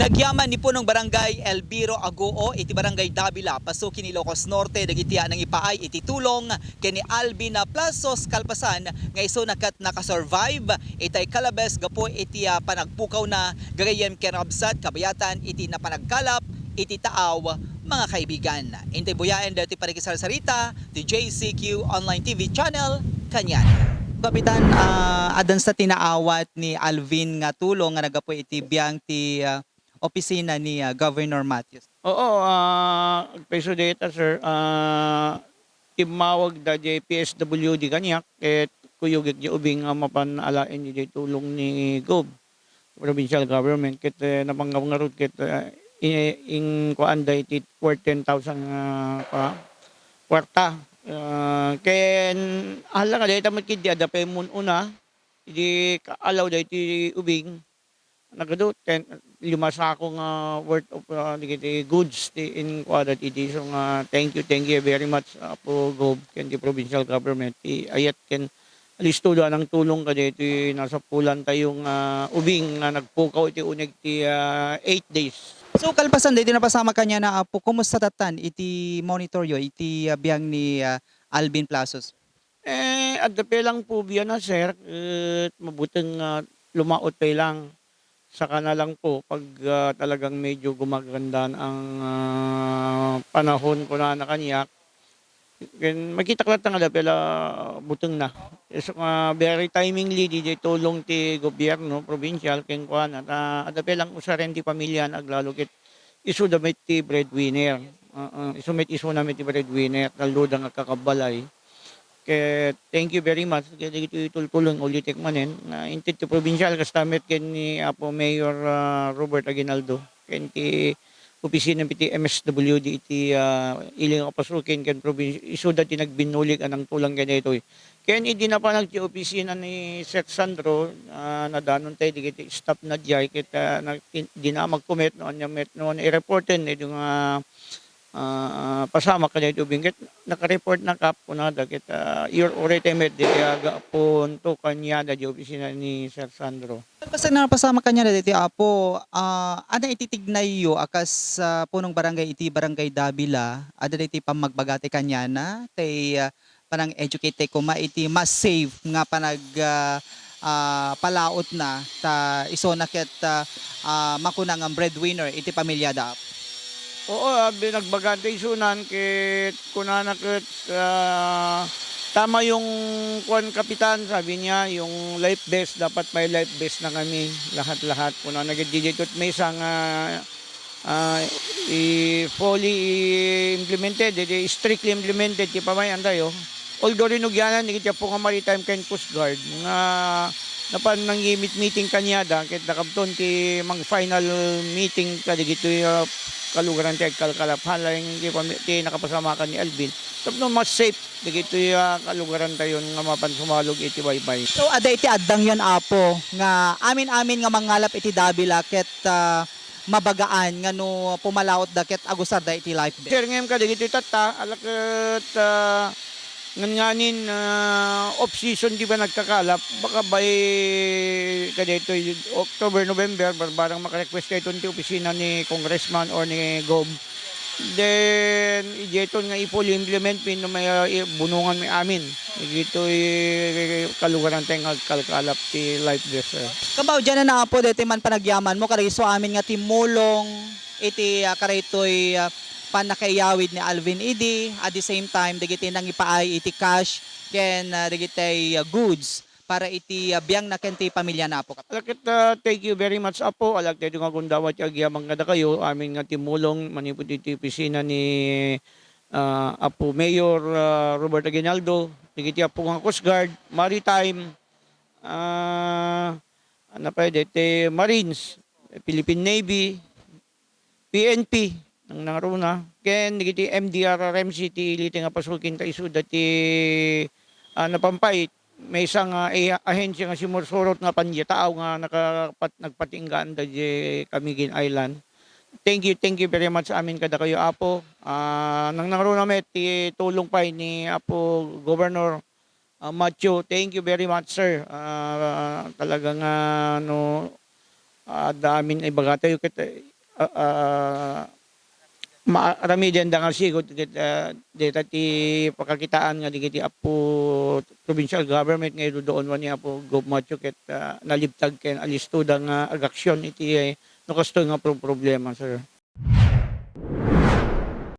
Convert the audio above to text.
Nagyaman ni punong barangay Elviro Agoo iti barangay Davila pasukin Ilocos Norte dagiti nang ipaay iti tulong kini Alvin Plazos Kalpasan nga iso nakasurvive itay kalabes gapo iti panagpukaw na gagayem kenabsat kabayatan iti napanagkalap iti taaw mga kaibigan. Intay buyaen dati parikisarsarita ti JCQ Online TV channel kanyan. Kapitan, adan sa tinaawat ni Alvin nga tulong nga nagapo iti biyang ti opisina ni Governor Matthews. Oo, peso data sir, timawag da JPSWD kanyak ket kuyog di ubing mapanalain di tulong ni Gov provincial government ket napanggap nga rod ket ing kuan da iti 10,000 pa kwarta. Ken hala nga dayta met kidi ada pa mun una di kaalaw da iti ubing nagado 5 sako nga worth of digiti goods ti in kuadat iti so nga thank you very much po Gov ken di provincial government ti ayat ken alistudo anang tulong ka iti nasa pulan tayong ubing nga nagpukaw iti unig ti 8 days. So kalpasan dito napasama kanya na apo kumusta tatan iti monitoryo iti biyang ni Alvin Plazos. Addape lang po biya na sir mabuteng lumaot pa lang. Saka na lang po pag talagang medyo gumagandaan ang panahon ko na kanyak. Makita ko lang nga pala buteng na. So, very timingly di tulong ti gobyerno, provincial, ken kuan at adape lang usarin ti pamilya naglalo ket isu da met ti breadwinner. Isu na met ti breadwinner taldo nga kakabalay. Kaya thank you very much kaya dito itulpulong ulitik manen na intit ti provincial kastamet ken ni Apo Mayor Robert Aguinaldo ken ti opisina piti MSWD iti iling kapasukin ken provincial isu da ti nagbinulig anang tulang ganito ken idi na pa nagti opisina ni Seth Sandro na danon tay digiti staff na diay ket di na magkomet no anya met no i-reporten edong pasama ka dito bingit naka-report na kap kunada kita your already met di agapon to kanya da di opisina ni Sir Sandro. Kalpasan na napasama kanya na dito apo ana ititignay yo akas punong barangay iti barangay Davila ada iti pamagbagate kanya na tay panang educate kuma iti mas safe nga panag palaot na ta iso na ket makunang ang breadwinner iti pamilya da. Oo, binagbagante isunan kit kunana ket tama yung kuan kapitan sabi niya yung life vest dapat may life vest na kami lahat-lahat kunana gid dito may isang fully implemented strictly implemented ti pamay andayo although rinugyanan ni po nga maritime ken coast guard nga napan nang meeting kanyada ket nakabton ti mang final meeting kadigito kalugaran ti kalkalap halay ti nakapasama kan ni Alvin tapno mas safe digito kalugaran tayon nga mapan sumalog iti baybay. So ada iti addang yon apo nga amin-amin nga mangalap iti Davila ket mabagaan nga no pumalaot da ket agusar da iti life vest. Sir ngem ka digito tata alaket nganganin off season di ba nagkakalap baka by kadito October November barbarang maka-request kayo ti opisina ni congressman or ni Gov then ijeton nga ipuli implement pin may bunungan may amin dito kalugaran tayong kalkalap ti life vest. Kabaw dyan na apo dito man panagyaman mo karayso amin nga timulong iti karaytoy panakayawid ni Alvin Idi at the same time dagiti nang ipaay iti cash ken dagiti goods para iti biyang na ken ti pamilya na apo. Alakit thank you very much apo alak tayo nga gundawat agyamang nga da kayo amin nga timulong manipud iti opisina ni Apo Mayor Robert Aguinaldo digiti apo nga Coast Guard Maritime ano pa iti Marines Philippine Navy PNP nang naruna ken digiti MDRRM City iliti nga pasukin ta isu dati napampay may isang ahensya nga simursurot nga panya tao nga nagpatinggaan da Camiguin Island. Thank you very much amin kada kayo apo. Nang naruna met ti tulong pa ni Apo Governor Matthew. Thank you very much sir. Talagang no damin ay bagatayo Ramidyan da nga sigot dita ti pakakitaan nga digiti apo provincial government nga doon wani apo gobmacho ket nalibtag ken alisto da nga agaksyon iti no kasto nga problema sir.